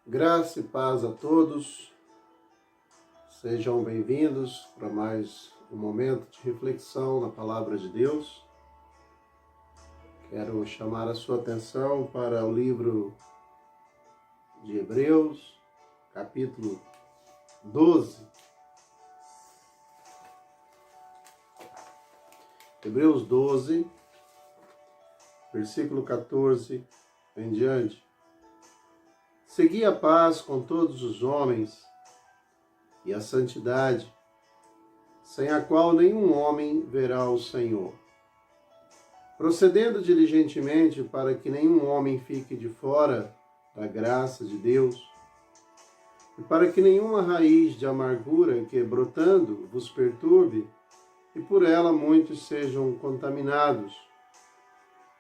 Graça e paz a todos, sejam bem-vindos para mais um momento de reflexão na Palavra de Deus. Quero chamar a sua atenção para o livro de Hebreus, capítulo 12. Hebreus 12, versículo 14 em diante. Segui a paz com todos os homens e a santidade, sem a qual nenhum homem verá o Senhor. Procedendo diligentemente para que nenhum homem fique de fora da graça de Deus, e para que nenhuma raiz de amargura que, brotando, vos perturbe, e por ela muitos sejam contaminados.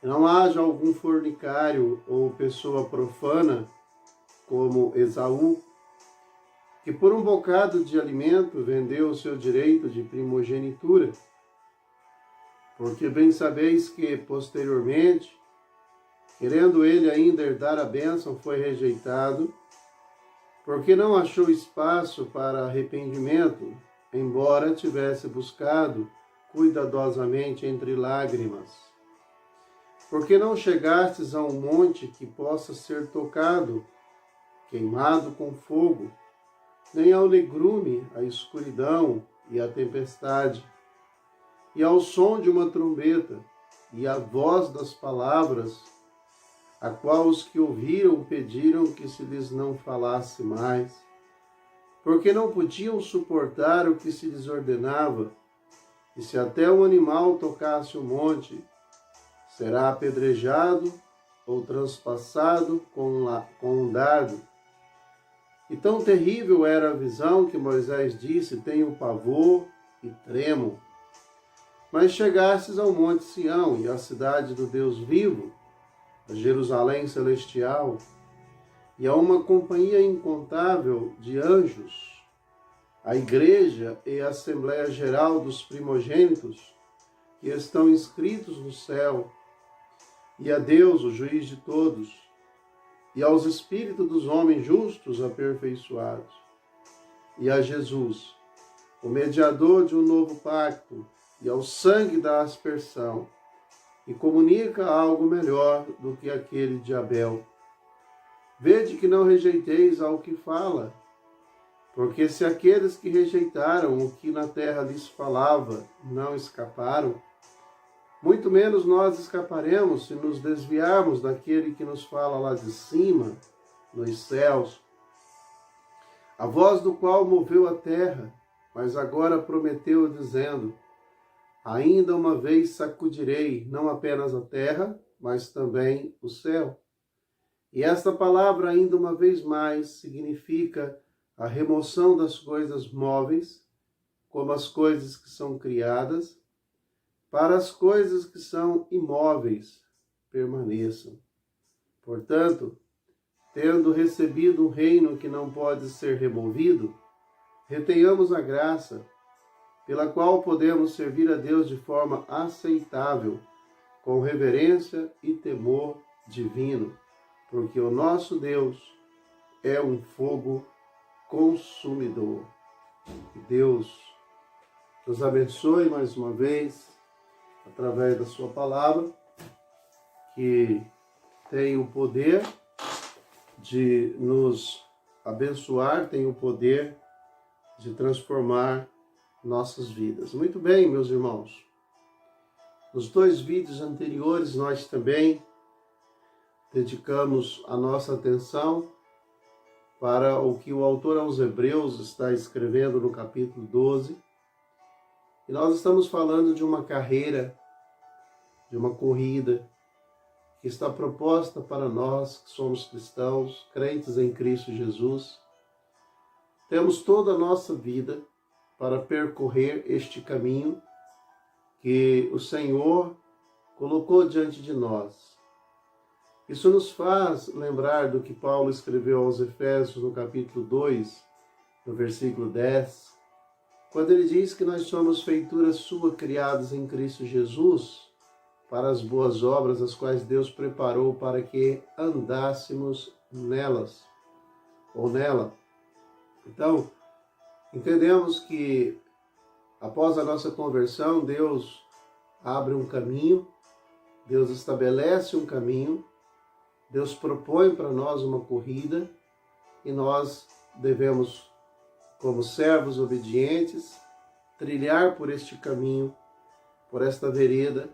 E não haja algum fornicário ou pessoa profana, como Esaú, que por um bocado de alimento vendeu o seu direito de primogenitura. Porque bem sabeis que, posteriormente, querendo ele ainda herdar a bênção, foi rejeitado, porque não achou espaço para arrependimento, embora tivesse buscado cuidadosamente entre lágrimas. Porque não chegastes a um monte que possa ser tocado, queimado com fogo, nem ao negrume, a escuridão e a tempestade, e ao som de uma trombeta, e à voz das palavras, a qual os que ouviram pediram que se lhes não falasse mais, porque não podiam suportar o que se lhes ordenava, e se até um animal tocasse o monte, será apedrejado ou transpassado com um dardo. E tão terrível era a visão que Moisés disse: tenho pavor e tremo. Mas chegastes ao monte Sião e à cidade do Deus vivo, a Jerusalém celestial, e a uma companhia incontável de anjos, a igreja e a assembleia geral dos primogênitos, que estão inscritos no céu, e a Deus, o juiz de todos, e aos espíritos dos homens justos aperfeiçoados, e a Jesus, o mediador de um novo pacto, e ao sangue da aspersão, e comunica algo melhor do que aquele de Abel. Vede que não rejeiteis ao que fala, porque se aqueles que rejeitaram o que na terra lhes falava não escaparam, muito menos nós escaparemos se nos desviarmos daquele que nos fala lá de cima, nos céus, a voz do qual moveu a terra, mas agora prometeu, dizendo: ainda uma vez sacudirei não apenas a terra, mas também o céu. E esta palavra, ainda uma vez mais, significa a remoção das coisas móveis, como as coisas que são criadas, para as coisas que são imóveis permaneçam. Portanto, tendo recebido um reino que não pode ser removido, retenhamos a graça, pela qual podemos servir a Deus de forma aceitável, com reverência e temor divino, porque o nosso Deus é um fogo consumidor. Que Deus nos abençoe mais uma vez, através da sua palavra, que tem o poder de nos abençoar, tem o poder de transformar nossas vidas. Muito bem, meus irmãos. Nos 2 vídeos anteriores, nós também dedicamos a nossa atenção para o que o autor aos Hebreus está escrevendo no capítulo 12. E nós estamos falando de uma carreira, de uma corrida que está proposta para nós que somos cristãos, crentes em Cristo Jesus. Temos toda a nossa vida para percorrer este caminho que o Senhor colocou diante de nós. Isso nos faz lembrar do que Paulo escreveu aos Efésios no capítulo 2, no versículo 10, quando ele diz que nós somos feituras sua, criadas em Cristo Jesus, para as boas obras, as quais Deus preparou para que andássemos nelas. ou nela. Então, entendemos que após a nossa conversão, Deus abre um caminho, Deus estabelece um caminho, Deus propõe para nós uma corrida e nós devemos, como servos obedientes, trilhar por este caminho, por esta vereda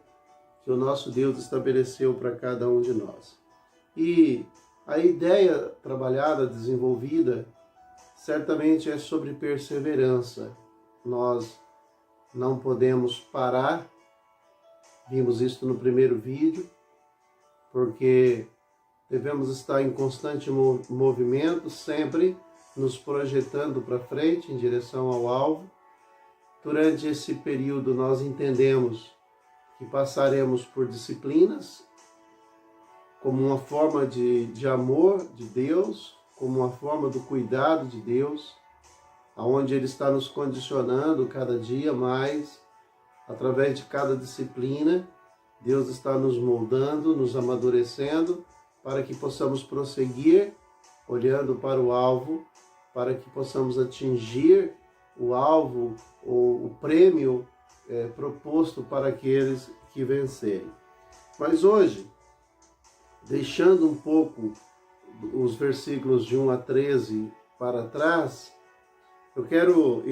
que o nosso Deus estabeleceu para cada um de nós. E a ideia trabalhada, desenvolvida, certamente é sobre perseverança. Nós não podemos parar, vimos isso no primeiro vídeo, porque devemos estar em constante movimento, sempre nos projetando para frente, em direção ao alvo. Durante esse período nós entendemos que passaremos por disciplinas, como uma forma de amor de Deus, como uma forma do cuidado de Deus, aonde Ele está nos condicionando cada dia mais, através de cada disciplina, Deus está nos moldando, nos amadurecendo, para que possamos prosseguir, olhando para o alvo, para que possamos atingir o alvo, ou o prêmio proposto para aqueles que vencerem. Mas hoje, deixando um pouco os versículos de 1 a 13 para trás, eu quero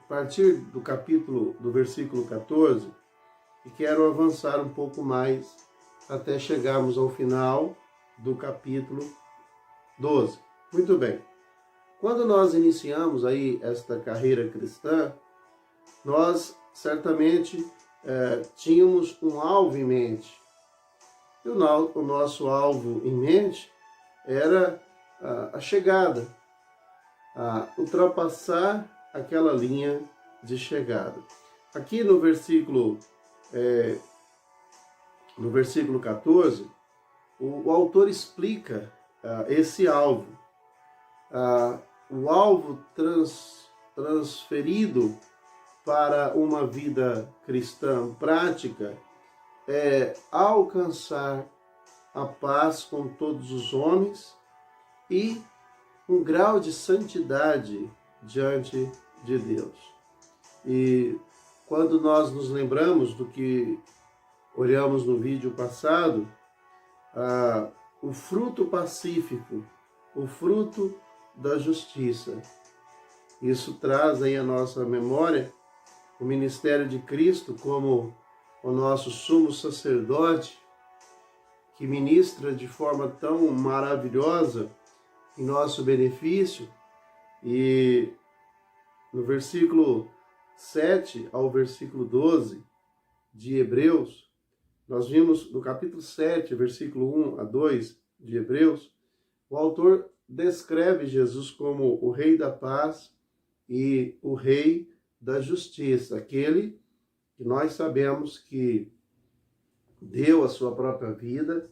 partir do versículo 14 e quero avançar um pouco mais até chegarmos ao final do capítulo 12. Muito bem. Quando nós iniciamos aí esta carreira cristã, nós certamente tínhamos um alvo em mente. E o nosso alvo em mente era a chegada, a ultrapassar aquela linha de chegada. Aqui no versículo 14, o autor explica esse alvo. O alvo transferido para uma vida cristã prática é alcançar a paz com todos os homens e um grau de santidade diante de Deus. E quando nós nos lembramos do que olhamos no vídeo passado, o fruto pacífico, o fruto da justiça, isso traz aí à nossa memória o ministério de Cristo como o nosso sumo sacerdote, que ministra de forma tão maravilhosa em nosso benefício. E no versículo 7 ao versículo 12 de Hebreus, nós vimos no capítulo 7, versículo 1 a 2 de Hebreus, o autor descreve Jesus como o Rei da Paz e o Rei da Justiça, aquele que nós sabemos que deu a sua própria vida,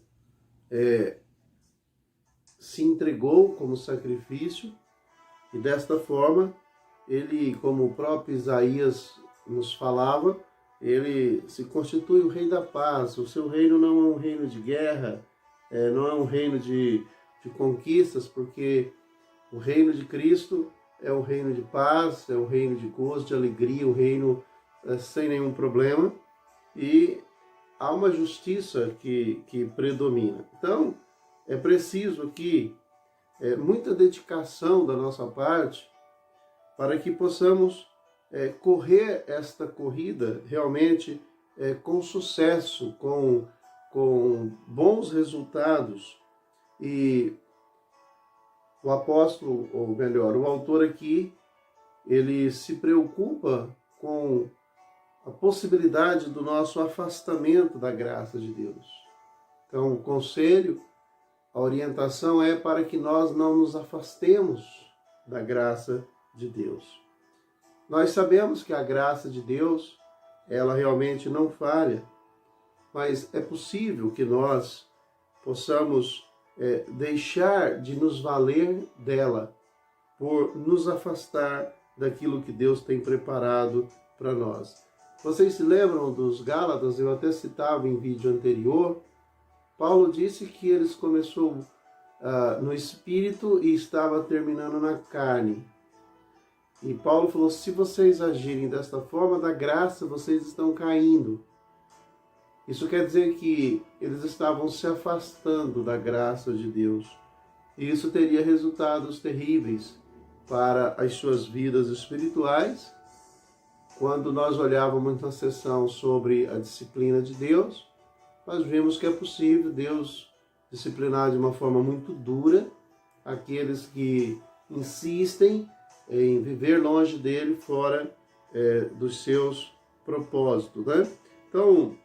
se entregou como sacrifício, e desta forma, ele, como o próprio Isaías nos falava, ele se constitui o Rei da Paz. O seu reino não é um reino de guerra, não é um reino de conquistas, porque o reino de Cristo é um reino de paz, é um reino de gozo, de alegria, um reino sem nenhum problema, e há uma justiça que predomina. Então, é preciso aqui muita dedicação da nossa parte para que possamos correr esta corrida realmente com sucesso, com bons resultados. E o apóstolo, ou melhor, o autor aqui, ele se preocupa com a possibilidade do nosso afastamento da graça de Deus. Então, o conselho, a orientação é para que nós não nos afastemos da graça de Deus. Nós sabemos que a graça de Deus, ela realmente não falha, mas é possível que nós possamos deixar de nos valer dela por nos afastar daquilo que Deus tem preparado para nós. Vocês se lembram dos Gálatas? Eu até citava em vídeo anterior. Paulo disse que eles começou no espírito e estava terminando na carne. E Paulo falou, se vocês agirem desta forma, da graça vocês estão caindo. Isso quer dizer que eles estavam se afastando da graça de Deus. E isso teria resultados terríveis para as suas vidas espirituais. Quando nós olhávamos na sessão sobre a disciplina de Deus, nós vimos que é possível Deus disciplinar de uma forma muito dura aqueles que insistem em viver longe dele, fora dos seus propósitos, né? Então,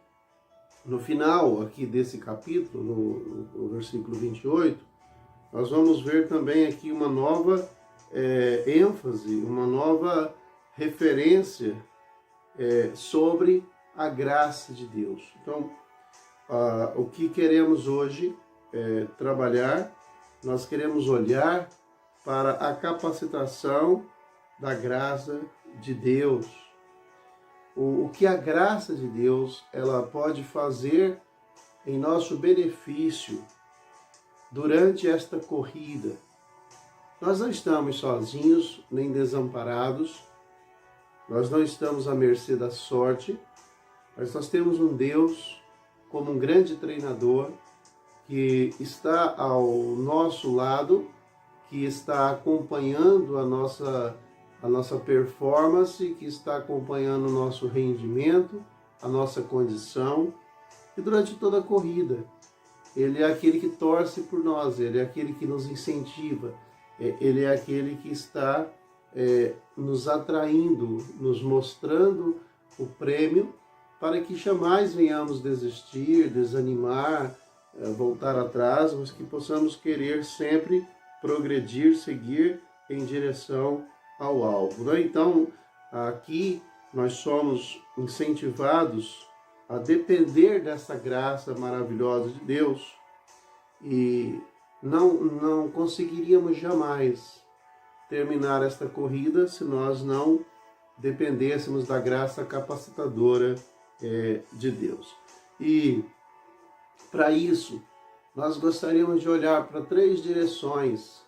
no final aqui desse capítulo, no versículo 28, nós vamos ver também aqui uma nova ênfase, uma nova referência sobre a graça de Deus. Então, o que queremos hoje trabalhar, nós queremos olhar para a capacitação da graça de Deus. O que a graça de Deus ela pode fazer em nosso benefício durante esta corrida. Nós não estamos sozinhos nem desamparados, nós não estamos à mercê da sorte, mas nós temos um Deus como um grande treinador que está ao nosso lado, que está acompanhando a nossa performance, que está acompanhando o nosso rendimento, a nossa condição, e durante toda a corrida. Ele é aquele que torce por nós, ele é aquele que nos incentiva, ele é aquele que está nos atraindo, nos mostrando o prêmio, para que jamais venhamos desistir, desanimar, voltar atrás, mas que possamos querer sempre progredir, seguir em direção ao alvo, né? Então, aqui nós somos incentivados a depender dessa graça maravilhosa de Deus e não conseguiríamos jamais terminar esta corrida se nós não dependêssemos da graça capacitadora de Deus. E para isso, nós gostaríamos de olhar para 3 direções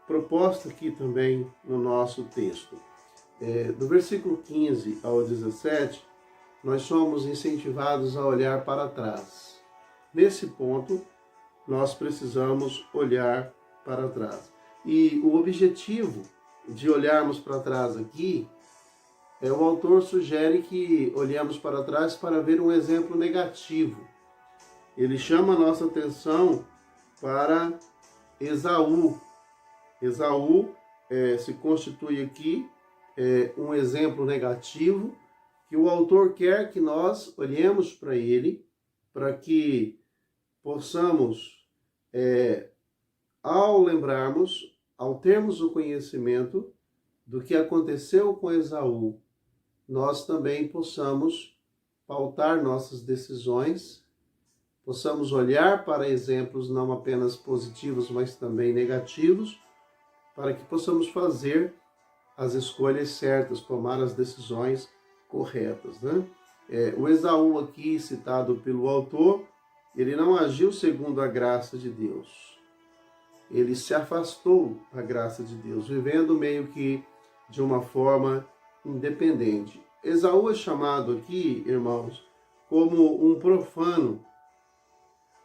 propostas aqui também no nosso texto. Do versículo 15 ao 17, nós somos incentivados a olhar para trás. Nesse ponto, nós precisamos olhar para trás. E o objetivo de olharmos para trás aqui, o autor sugere que olhemos para trás para ver um exemplo negativo. Ele chama a nossa atenção para Esaú. Esaú se constitui aqui um exemplo negativo que o autor quer que nós olhemos para ele, para que possamos, ao lembrarmos, ao termos o conhecimento do que aconteceu com Esaú, nós também possamos pautar nossas decisões, possamos olhar para exemplos não apenas positivos, mas também negativos, para que possamos fazer as escolhas certas, tomar as decisões corretas, né? O Esaú aqui, citado pelo autor, ele não agiu segundo a graça de Deus. Ele se afastou da graça de Deus, vivendo meio que de uma forma independente. Esaú é chamado aqui, irmãos, como um profano,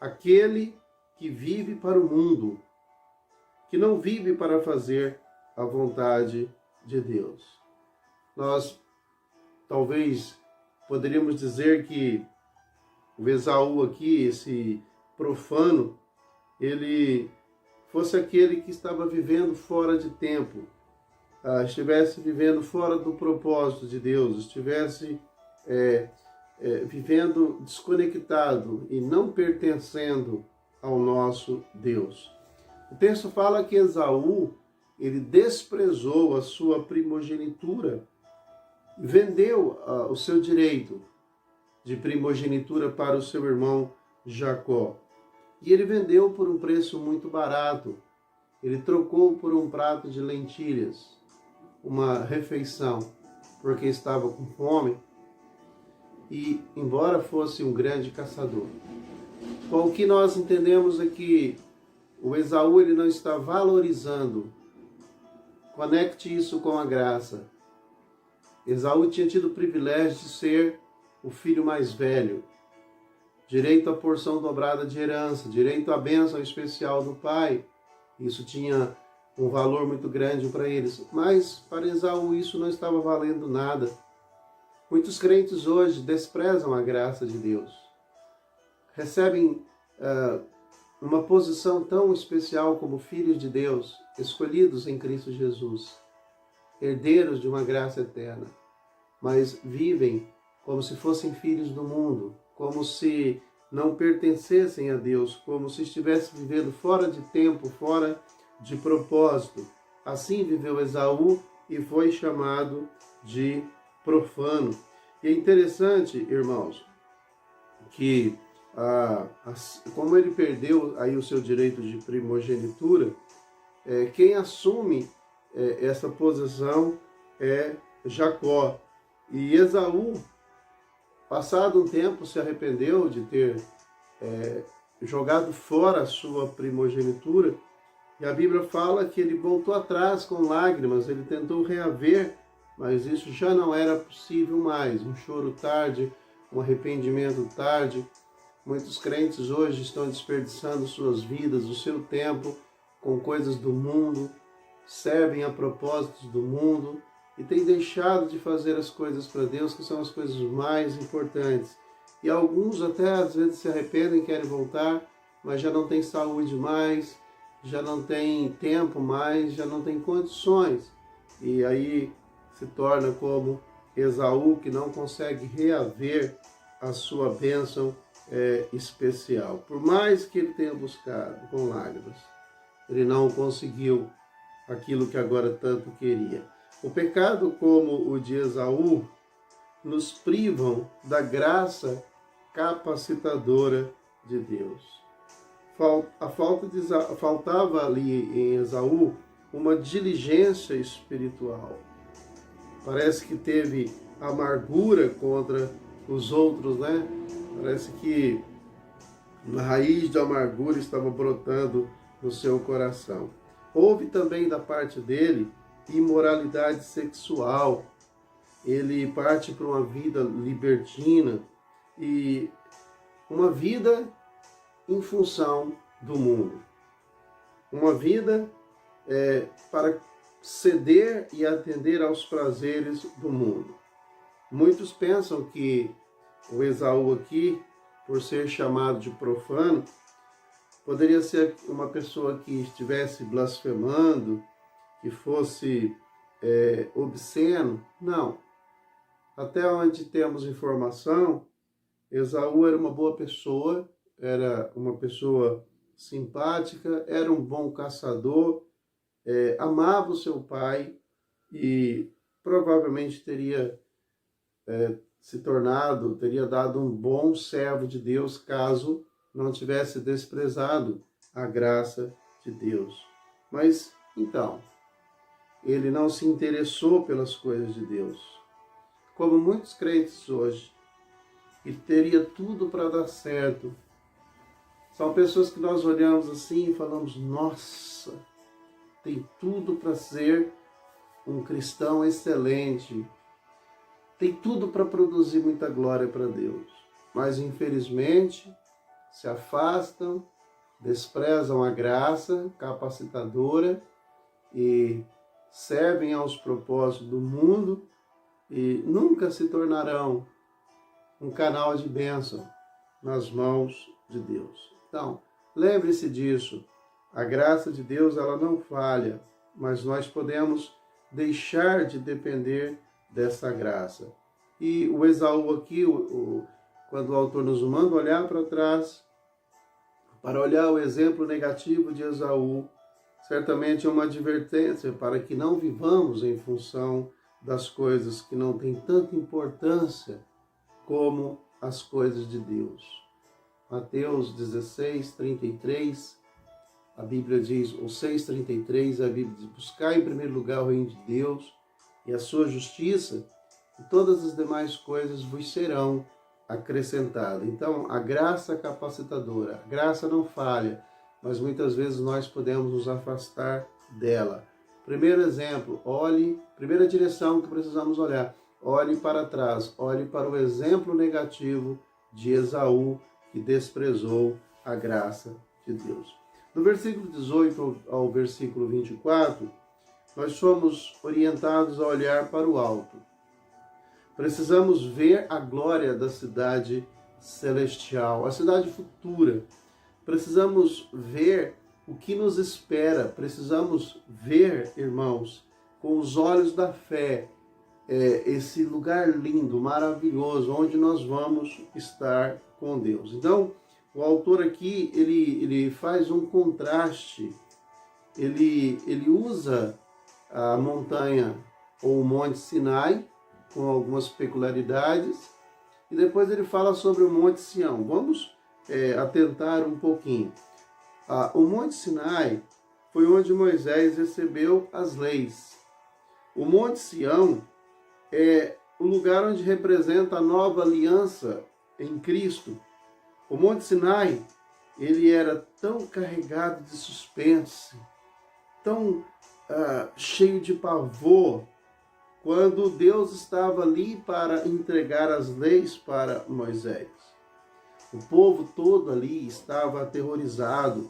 aquele que vive para o mundo, que não vive para fazer a vontade de Deus. Nós talvez poderíamos dizer que o Esaú aqui, esse profano, ele fosse aquele que estava vivendo fora de tempo, estivesse vivendo fora do propósito de Deus, estivesse vivendo desconectado e não pertencendo ao nosso Deus. O texto fala que Esaú, ele desprezou a sua primogenitura, vendeu o seu direito de primogenitura para o seu irmão Jacó. E ele vendeu por um preço muito barato. Ele trocou por um prato de lentilhas, uma refeição, porque estava com fome. E, embora fosse um grande caçador, Com o que nós entendemos é que o Esaú ele não está valorizando. Conecte isso com a graça. Esaú tinha tido o privilégio de ser o filho mais velho, direito à porção dobrada de herança, direito à bênção especial do pai. Isso tinha um valor muito grande para eles. Mas para Esaú isso não estava valendo nada. Muitos crentes hoje desprezam a graça de Deus. Recebem uma posição tão especial como filhos de Deus, escolhidos em Cristo Jesus, herdeiros de uma graça eterna, mas vivem como se fossem filhos do mundo, como se não pertencessem a Deus, como se estivessem vivendo fora de tempo, fora de propósito. Assim viveu Esaú e foi chamado de profano. E é interessante, irmãos, que como ele perdeu aí o seu direito de primogenitura, quem assume essa posição é Jacó. E Esaú, passado um tempo, se arrependeu de ter jogado fora a sua primogenitura, e a Bíblia fala que ele voltou atrás com lágrimas, ele tentou reaver, mas isso já não era possível mais. Um choro tarde, um arrependimento tarde. Muitos crentes hoje estão desperdiçando suas vidas, o seu tempo, com coisas do mundo, servem a propósitos do mundo e têm deixado de fazer as coisas para Deus, que são as coisas mais importantes. E alguns até às vezes se arrependem, querem voltar, mas já não tem saúde mais, já não tem tempo mais, já não tem condições. E aí se torna como Esaú, que não consegue reaver a sua bênção especial. Por mais que ele tenha buscado com lágrimas, ele não conseguiu aquilo que agora tanto queria. O pecado, como o de Esaú, nos privam da graça capacitadora de Deus. Faltava ali em Esaú uma diligência espiritual. Parece que teve amargura contra os outros, né? Parece que uma raiz de amargura estava brotando no seu coração. Houve também da parte dele imoralidade sexual. Ele parte para uma vida libertina e uma vida em função do mundo. Uma vida para ceder e atender aos prazeres do mundo. Muitos pensam que o Esaú aqui, por ser chamado de profano, poderia ser uma pessoa que estivesse blasfemando, que fosse obsceno. Não. Até onde temos informação, Esaú era uma boa pessoa, era uma pessoa simpática, era um bom caçador, amava o seu pai e provavelmente teria teria dado um bom servo de Deus caso não tivesse desprezado a graça de Deus. Mas, então, ele não se interessou pelas coisas de Deus. Como muitos crentes hoje, que teria tudo para dar certo. São pessoas que nós olhamos assim e falamos, nossa, tem tudo para ser um cristão excelente, tem tudo para produzir muita glória para Deus. Mas, infelizmente, se afastam, desprezam a graça capacitadora e servem aos propósitos do mundo e nunca se tornarão um canal de bênção nas mãos de Deus. Então, lembre-se disso. A graça de Deus, ela não falha, mas nós podemos deixar de depender dessa graça. E o Esaú aqui, quando o autor nos manda olhar para trás, para olhar o exemplo negativo de Esaú, certamente é uma advertência para que não vivamos em função das coisas que não têm tanta importância como as coisas de Deus. Mateus 16, 33, a Bíblia diz, ou 6,33, a Bíblia diz, buscar em primeiro lugar o reino de Deus e a sua justiça, e todas as demais coisas vos serão acrescentada. Então, a graça capacitadora, a graça não falha, mas muitas vezes nós podemos nos afastar dela. Primeiro exemplo, primeira direção que precisamos olhar, olhe para trás, olhe para o exemplo negativo de Esaú, que desprezou a graça de Deus. Do versículo 18 ao versículo 24, nós somos orientados a olhar para o alto. Precisamos ver a glória da cidade celestial, a cidade futura. Precisamos ver o que nos espera. Precisamos ver, irmãos, com os olhos da fé, esse lugar lindo, maravilhoso, onde nós vamos estar com Deus. Então, o autor aqui, ele faz um contraste. Ele usa a montanha ou o Monte Sinai, com algumas peculiaridades, e depois ele fala sobre o Monte Sião. Vamos atentar um pouquinho. O Monte Sinai foi onde Moisés recebeu as leis. O Monte Sião é o lugar onde representa a nova aliança em Cristo. O Monte Sinai, ele era tão carregado de suspense, tão cheio de pavor, quando Deus estava ali para entregar as leis para Moisés. O povo todo ali estava aterrorizado,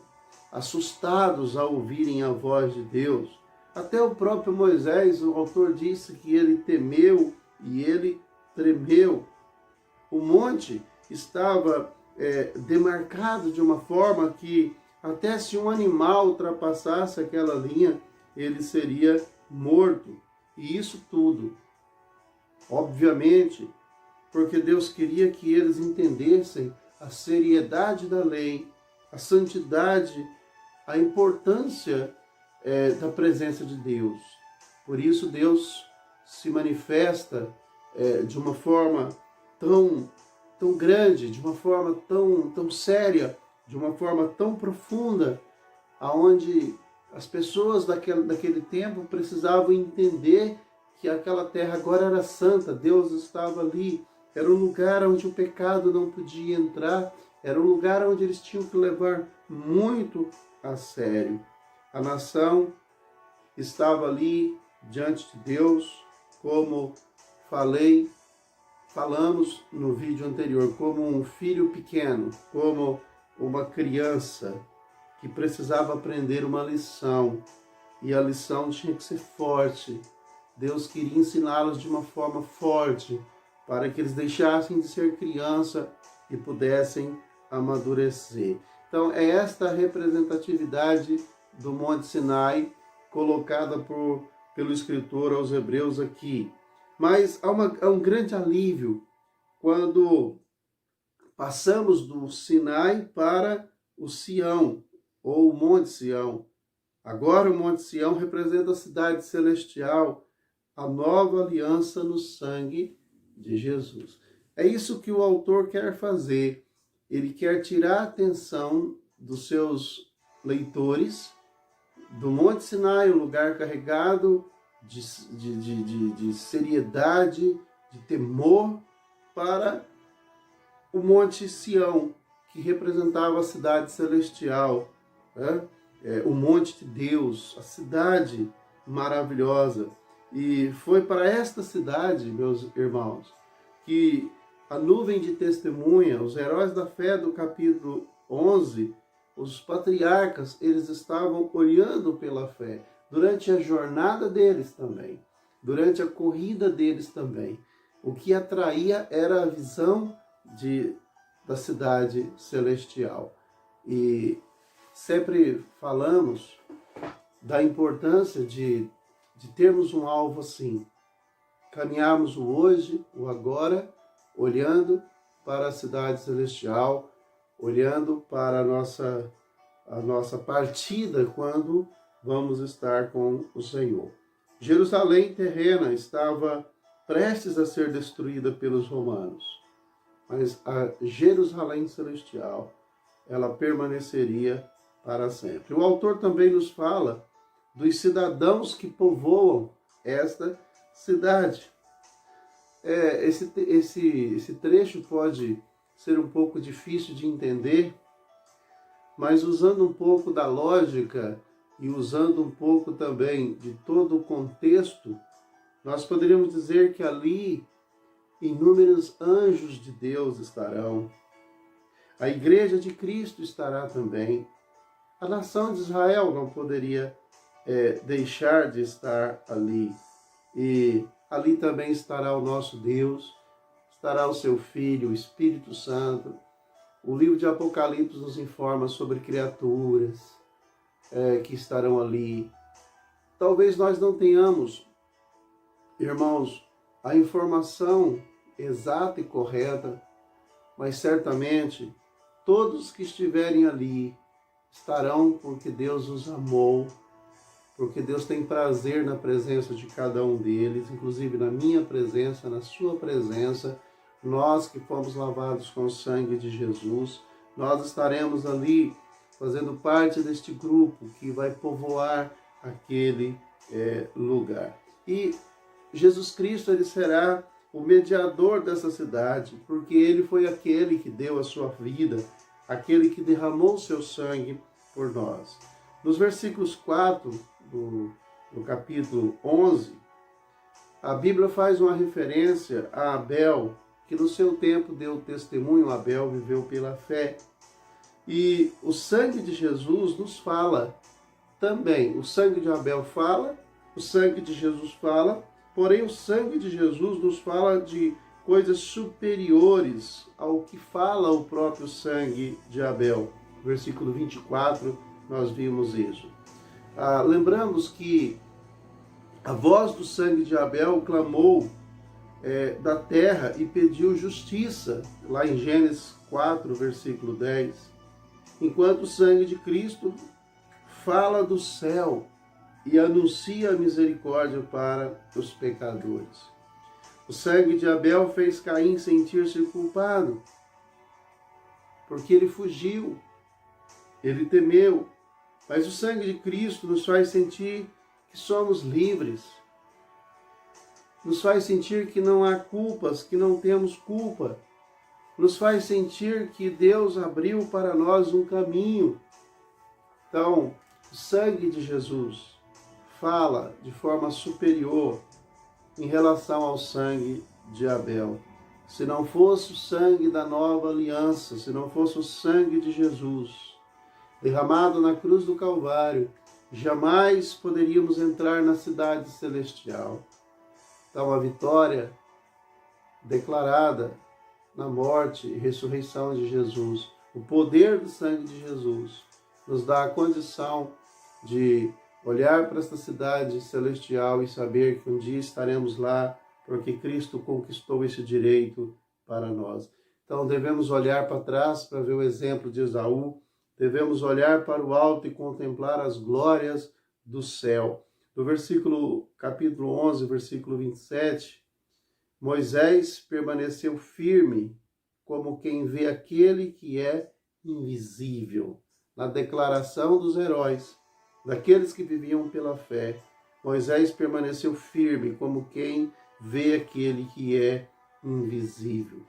assustados ao ouvirem a voz de Deus. Até o próprio Moisés, o autor disse que ele temeu e ele tremeu. O monte estava demarcado de uma forma que até se um animal ultrapassasse aquela linha, ele seria morto. E isso tudo, obviamente, porque Deus queria que eles entendessem a seriedade da lei, a santidade, a importância da presença de Deus. Por isso Deus se manifesta de uma forma tão grande, de uma forma tão séria, de uma forma tão profunda, aonde as pessoas daquele tempo precisavam entender que aquela terra agora era santa, Deus estava ali, era um lugar onde o pecado não podia entrar, era um lugar onde eles tinham que levar muito a sério. A nação estava ali diante de Deus, como falamos no vídeo anterior, como um filho pequeno, como uma criança que precisava aprender uma lição, e a lição tinha que ser forte. Deus queria ensiná-los de uma forma forte, para que eles deixassem de ser criança e pudessem amadurecer. Então, é esta representatividade do Monte Sinai, colocada pelo escritor aos Hebreus aqui. Mas há um grande alívio quando passamos do Sinai para o Sião, ou o Monte Sião. Agora o Monte Sião representa a cidade celestial, a nova aliança no sangue de Jesus. É isso que o autor quer fazer. Ele quer tirar a atenção dos seus leitores do Monte Sinai, um lugar carregado de seriedade, de temor, para o Monte Sião, que representava a cidade celestial, né? O monte de Deus, a cidade maravilhosa. E foi para esta cidade, meus irmãos, que a nuvem de testemunha, os heróis da fé do capítulo 11, os patriarcas, eles estavam olhando pela fé, durante a jornada deles também, durante a corrida deles também. O que atraía era a visão da cidade celestial. E sempre falamos da importância de termos um alvo assim, caminharmos o hoje, o agora, olhando para a cidade celestial, olhando para a nossa partida quando vamos estar com o Senhor. Jerusalém terrena estava prestes a ser destruída pelos romanos, mas a Jerusalém celestial, ela permaneceria para sempre. O autor também nos fala dos cidadãos que povoam esta cidade. esse trecho pode ser um pouco difícil de entender, mas usando um pouco da lógica e usando um pouco também de todo o contexto, nós poderíamos dizer que ali inúmeros anjos de Deus estarão, a igreja de Cristo estará também, a nação de Israel não poderia deixar de estar ali, e ali também estará o nosso Deus, estará o seu Filho, o Espírito Santo. O livro de Apocalipse nos informa sobre criaturas que estarão ali. Talvez nós não tenhamos, irmãos, a informação exata e correta, mas certamente todos que estiverem ali estarão porque Deus os amou, porque Deus tem prazer na presença de cada um deles, inclusive na minha presença, na sua presença. Nós que fomos lavados com o sangue de Jesus, nós estaremos ali fazendo parte deste grupo que vai povoar aquele lugar. E Jesus Cristo, ele será o mediador dessa cidade, porque ele foi aquele que deu a sua vida, aquele que derramou o seu sangue por nós. Nos versículos 4 do capítulo 11, a Bíblia faz uma referência a Abel, que no seu tempo deu testemunho. Abel viveu pela fé. E o sangue de Jesus nos fala também. O sangue de Abel fala, o sangue de Jesus fala, porém o sangue de Jesus nos fala de coisas superiores ao que fala o próprio sangue de Abel. Versículo 24, nós vimos isso. Lembramos que a voz do sangue de Abel clamou da terra e pediu justiça, lá em Gênesis 4, versículo 10, enquanto o sangue de Cristo fala do céu e anuncia a misericórdia para os pecadores. O sangue de Abel fez Caim sentir-se culpado, porque ele fugiu, ele temeu, mas o sangue de Cristo nos faz sentir que somos livres, nos faz sentir que não há culpas, que não temos culpa, nos faz sentir que Deus abriu para nós um caminho. Então, o sangue de Jesus fala de forma superior em relação ao sangue de Abel. Se não fosse o sangue da nova aliança, se não fosse o sangue de Jesus derramado na cruz do Calvário, jamais poderíamos entrar na cidade celestial. Então, a vitória declarada na morte e ressurreição de Jesus, o poder do sangue de Jesus, nos dá a condição de olhar para esta cidade celestial e saber que um dia estaremos lá, porque Cristo conquistou esse direito para nós. Então, devemos olhar para trás para ver o exemplo de Esaú, devemos olhar para o alto e contemplar as glórias do céu. No capítulo 11, versículo 27, Moisés permaneceu firme, como quem vê aquele que é invisível. Na declaração dos heróis, daqueles que viviam pela fé, Moisés permaneceu firme, como quem vê aquele que é invisível.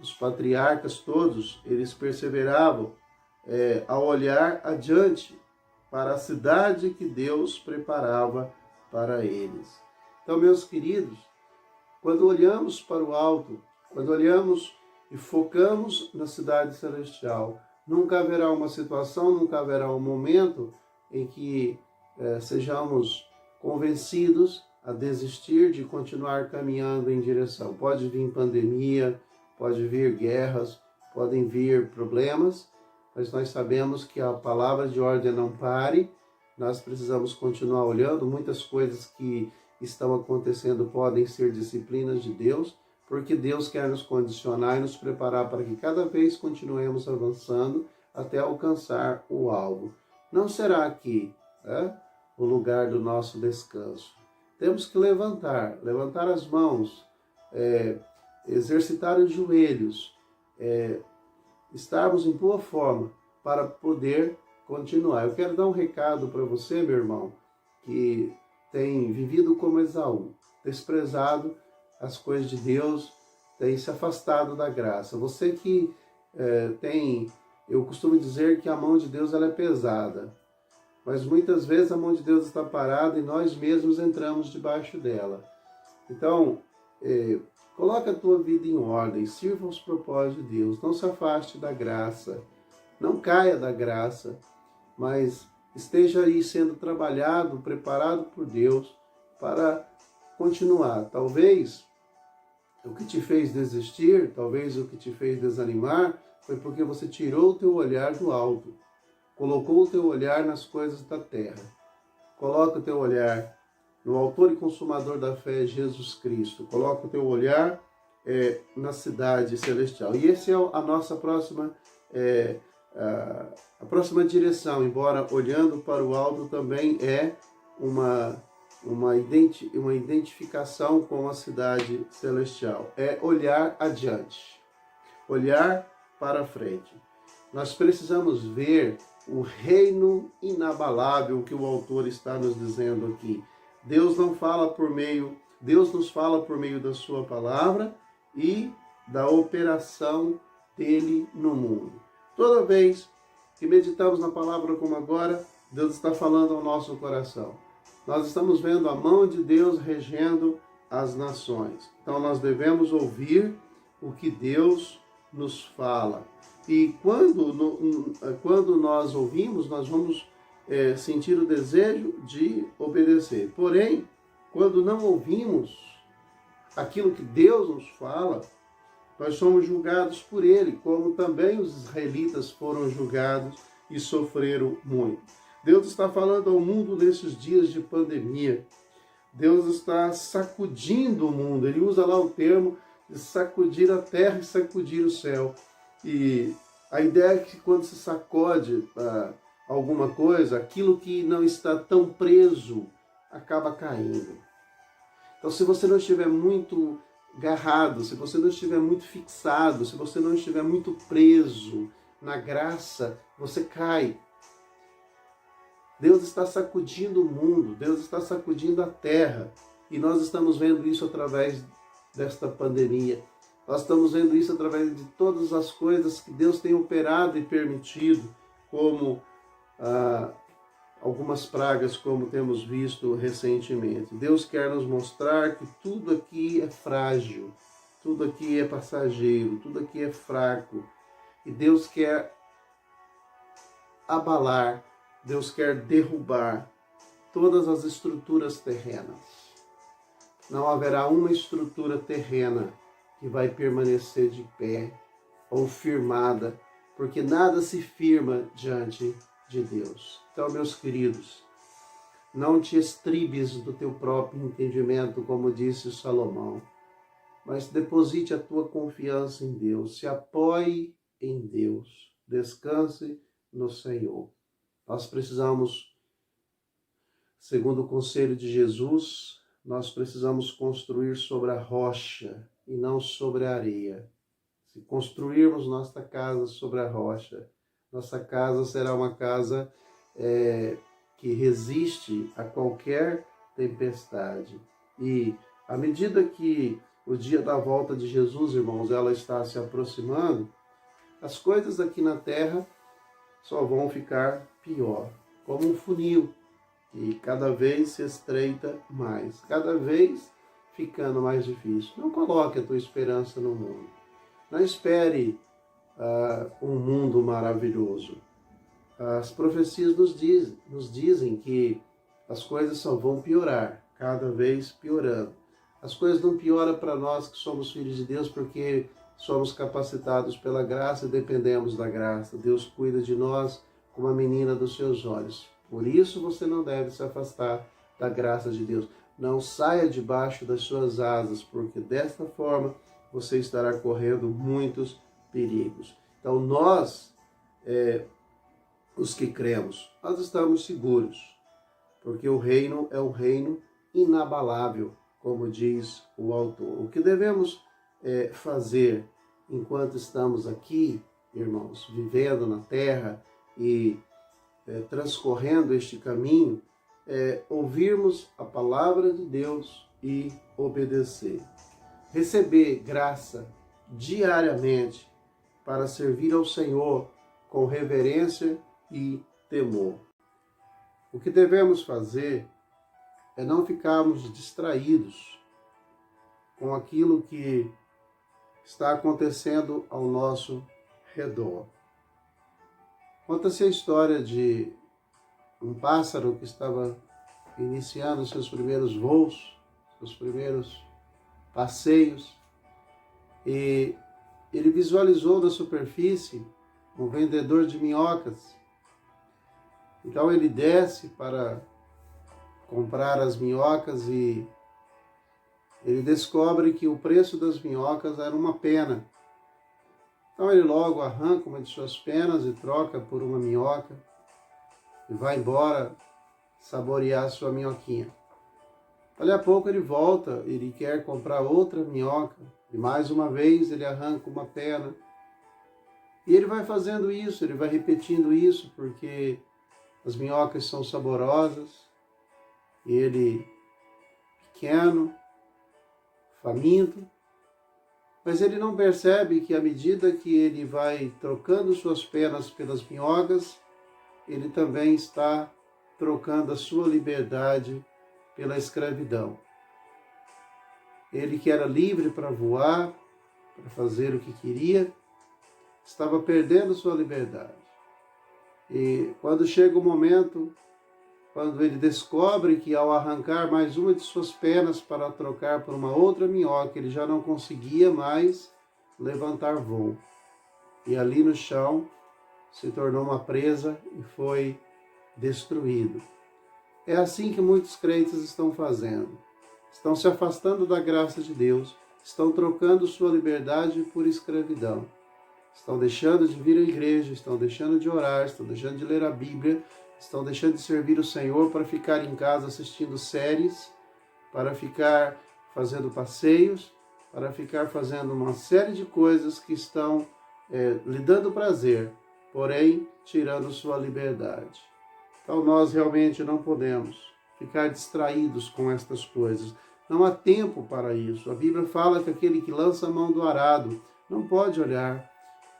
Os patriarcas todos, eles perseveravam ao olhar adiante para a cidade que Deus preparava para eles. Então, meus queridos, quando olhamos para o alto, quando olhamos e focamos na cidade celestial, nunca haverá uma situação, nunca haverá um momento em que sejamos convencidos a desistir de continuar caminhando em direção. Pode vir pandemia, pode vir guerras, podem vir problemas, mas nós sabemos que a palavra de ordem não pare, nós precisamos continuar olhando. Muitas coisas que estão acontecendo podem ser disciplinas de Deus, porque Deus quer nos condicionar e nos preparar para que cada vez continuemos avançando até alcançar o alvo. Não será aqui o lugar do nosso descanso. Temos que levantar as mãos, exercitar os joelhos, estarmos em boa forma para poder continuar. Eu quero dar um recado para você, meu irmão, que tem vivido como Esaú, desprezado as coisas de Deus tem se afastado da graça. Você que eu costumo dizer que a mão de Deus ela é pesada, mas muitas vezes a mão de Deus está parada e nós mesmos entramos debaixo dela. Então, coloca a tua vida em ordem, sirva os propósitos de Deus, não se afaste da graça, não caia da graça, mas esteja aí sendo trabalhado, preparado por Deus para continuar. Talvez o que te fez desistir, talvez o que te fez desanimar, foi porque você tirou o teu olhar do alto, colocou o teu olhar nas coisas da terra. Coloca o teu olhar no autor e consumador da fé, Jesus Cristo. Coloca o teu olhar na cidade celestial. E essa é a nossa próxima a próxima direção, embora olhando para o alto também é uma identificação com a cidade celestial. É olhar adiante, olhar para frente. Nós precisamos ver o reino inabalável que o autor está nos dizendo aqui. Deus nos fala por meio da sua palavra e da operação dele no mundo. Toda vez que meditamos na palavra como agora, Deus está falando ao nosso coração. Nós estamos vendo a mão de Deus regendo as nações. Então nós devemos ouvir o que Deus nos fala. E quando nós ouvimos, nós vamos sentir o desejo de obedecer. Porém, quando não ouvimos aquilo que Deus nos fala, nós somos julgados por Ele, como também os israelitas foram julgados e sofreram muito. Deus está falando ao mundo nesses dias de pandemia. Deus está sacudindo o mundo. Ele usa lá o termo de sacudir a terra e sacudir o céu. E a ideia é que quando se sacode alguma coisa, aquilo que não está tão preso acaba caindo. Então, se você não estiver muito agarrado, se você não estiver muito fixado, se você não estiver muito preso na graça, você cai. Deus está sacudindo o mundo, Deus está sacudindo a terra. E nós estamos vendo isso através desta pandemia. Nós estamos vendo isso através de todas as coisas que Deus tem operado e permitido, como algumas pragas, como temos visto recentemente. Deus quer nos mostrar que tudo aqui é frágil, tudo aqui é passageiro, tudo aqui é fraco. E Deus quer abalar, Deus quer derrubar todas as estruturas terrenas. Não haverá uma estrutura terrena que vai permanecer de pé ou firmada, porque nada se firma diante de Deus. Então, meus queridos, não te estribes do teu próprio entendimento, como disse Salomão, mas deposite a tua confiança em Deus, se apoie em Deus, descanse no Senhor. Nós precisamos, segundo o conselho de Jesus, nós precisamos construir sobre a rocha e não sobre a areia. Se construirmos nossa casa sobre a rocha, nossa casa será uma casa que resiste a qualquer tempestade. E à medida que o dia da volta de Jesus, irmãos, ela está se aproximando, as coisas aqui na terra só vão ficar pior, como um funil, e cada vez se estreita mais, cada vez ficando mais difícil. Não coloque a tua esperança no mundo. Não espere um mundo maravilhoso. As profecias nos dizem que as coisas só vão piorar, cada vez piorando. As coisas não pioram para nós que somos filhos de Deus, porque somos capacitados pela graça e dependemos da graça. Deus cuida de nós como a menina dos seus olhos. Por isso você não deve se afastar da graça de Deus. Não saia debaixo das suas asas, porque desta forma você estará correndo muitos perigos. Então nós, os que cremos, nós estamos seguros, porque o reino é um reino inabalável, como diz o autor. O que devemos fazer enquanto estamos aqui, irmãos, vivendo na terra e transcorrendo este caminho, ouvirmos a palavra de Deus e obedecer. receber graça diariamente para servir ao Senhor com reverência e temor. O que devemos fazer é não ficarmos distraídos com aquilo que está acontecendo ao nosso redor. Conta-se a história de um pássaro que estava iniciando seus primeiros voos, seus primeiros passeios, e ele visualizou na superfície um vendedor de minhocas. Então ele desce para comprar as minhocas e ele descobre que o preço das minhocas era uma pena. Então ele logo arranca uma de suas penas e troca por uma minhoca e vai embora saborear sua minhoquinha. Dali a pouco ele volta, ele quer comprar outra minhoca e mais uma vez ele arranca uma pena. E ele vai fazendo isso, ele vai repetindo isso porque as minhocas são saborosas e ele, pequeno, faminto, mas ele não percebe que à medida que ele vai trocando suas penas pelas minhocas, ele também está trocando a sua liberdade pela escravidão. Ele que era livre para voar, para fazer o que queria, estava perdendo sua liberdade. E quando chega o momento, quando ele descobre que ao arrancar mais uma de suas penas para trocar por uma outra minhoca, ele já não conseguia mais levantar voo. E ali no chão se tornou uma presa e foi destruído. É assim que muitos crentes estão fazendo. Estão se afastando da graça de Deus, estão trocando sua liberdade por escravidão. Estão deixando de vir à igreja, estão deixando de orar, estão deixando de ler a Bíblia, estão deixando de servir o Senhor para ficar em casa assistindo séries, para ficar fazendo passeios, para ficar fazendo uma série de coisas que estão lhe dando prazer, porém tirando sua liberdade. Então nós realmente não podemos ficar distraídos com estas coisas. Não há tempo para isso. A Bíblia fala que aquele que lança a mão do arado não pode olhar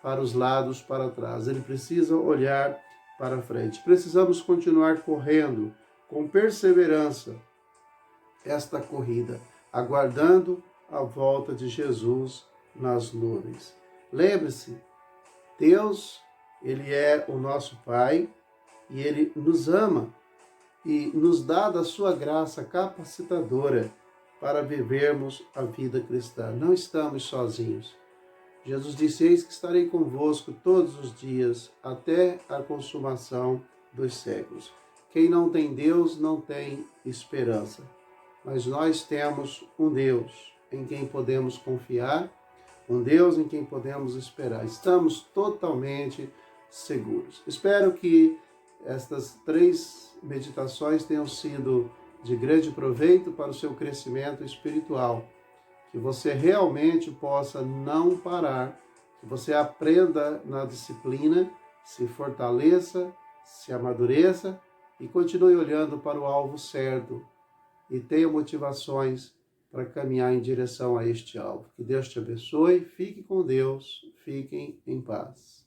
para os lados, para trás. Ele precisa olhar para frente. Precisamos continuar correndo com perseverança esta corrida, aguardando a volta de Jesus nas nuvens. Lembre-se, Deus, Ele é o nosso Pai e Ele nos ama e nos dá da sua graça capacitadora para vivermos a vida cristã. Não estamos sozinhos. Jesus disse: eis que estarei convosco todos os dias, até a consumação dos séculos. Quem não tem Deus não tem esperança. Mas nós temos um Deus em quem podemos confiar, um Deus em quem podemos esperar. Estamos totalmente seguros. Espero que estas 3 meditações tenham sido de grande proveito para o seu crescimento espiritual. Que você realmente possa não parar, que você aprenda na disciplina, se fortaleça, se amadureça e continue olhando para o alvo certo e tenha motivações para caminhar em direção a este alvo. Que Deus te abençoe, fique com Deus, fiquem em paz.